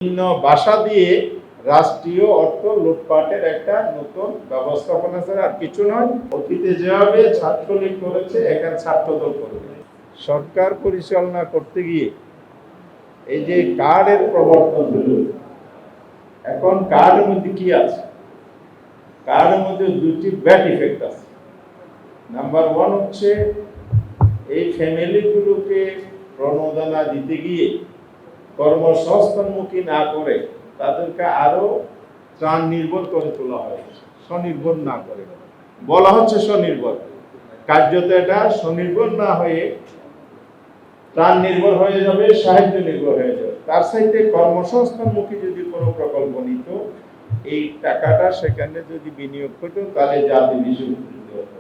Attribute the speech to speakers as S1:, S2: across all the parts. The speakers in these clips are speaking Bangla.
S1: বিভিন্ন ভাষা দিয়ে রাষ্ট্রীয় অর্থ লুটপাটের একটা নতুন ব্যবস্থাপনা ছাড়া আর কিছু নয়। অতীতে যেভাবে ছাত্রলীগ করেছে এখন ছাত্রদল করবে। সরকার পরিচালনা করতে গিয়ে এই যে কার্ডের প্রবর্তন হলো, এখন কার্ডের মধ্যে কি আছে? কার্ডের মধ্যে দুটি ব্যাড ইফেক্ট আছে। নাম্বার ওয়ান হচ্ছে এই ফ্যামিলিগুলোকে প্রণোদনা দিতে গিয়ে কর্মসংস্থানমুখী না করে তাদেরকে আরো ত্রাণ নির্ভর করে তোলা হয়, স্বনির্ভর না করে। বলা হচ্ছে স্বনির্ভর, কার্যত এটা স্বনির্ভর না হয়ে ত্রাণ নির্ভর হয়ে যাবে, সাহায্য নির্ভর হয়ে যাবে। তার সাথে কর্মসংস্থানমুখী যদি কোনো প্রকল্প নিত, এই টাকাটা সেখানে যদি বিনিয়োগ করতো তাহলে জাতি বেশি উপকৃত হতো।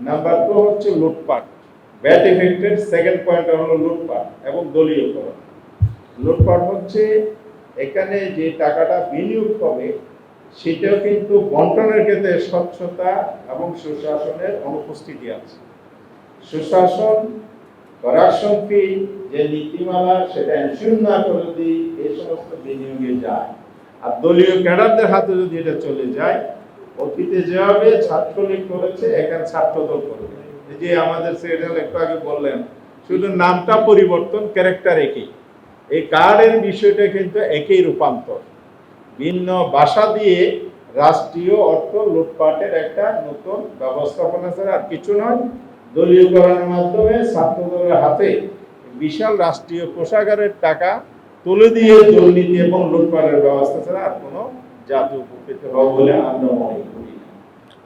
S1: নাম্বার টু হচ্ছে লুটপাট। ব্যাড ইফেক্টের সেকেন্ড পয়েন্ট হলো লুটপাট এবং দলীয়করণ। লুটপাট হচ্ছে এখানে যে টাকাটা বিনিয়োগ হবে সেটাও কিন্তু বন্টনের ক্ষেত্রে স্বচ্ছতা এবং সুশাসনের অনুপস্থিতি আছে। সুশাসন, করাপশন ফ্রি যে নীতিমালা সেটা এনশিওর না করে দিই এই সমস্ত বিনিয়োগে যায়। আর দলীয় ক্যাডারদের হাতে যদি এটা চলে যায়, অতীতে যেভাবে ছাত্রলীগ করেছে এখন ছাত্রদল করবে। এই যে আমাদের সেক্রেটারি একটু আগে বললেন, শুধু নামটা পরিবর্তন, ক্যারেক্টার একই। এই কার্ডের বিষয়টা কিন্তু একই রূপান্তর। ভিন্ন ভাষা দিয়ে রাষ্ট্রীয় অর্থ লুটপাটের একটা নতুন ব্যবস্থাপনা ছাড়া আর কিছু নয়। দলীয়করণের মাধ্যমে ছাত্রদলের হাতে বিশাল রাষ্ট্রীয় কোষাগারের টাকা তুলে দিয়ে দুর্নীতি এবং লুটপাটের ব্যবস্থা ছাড়া আর কোনো জাতি উপকৃত হবে বলে আমরা মনে করি।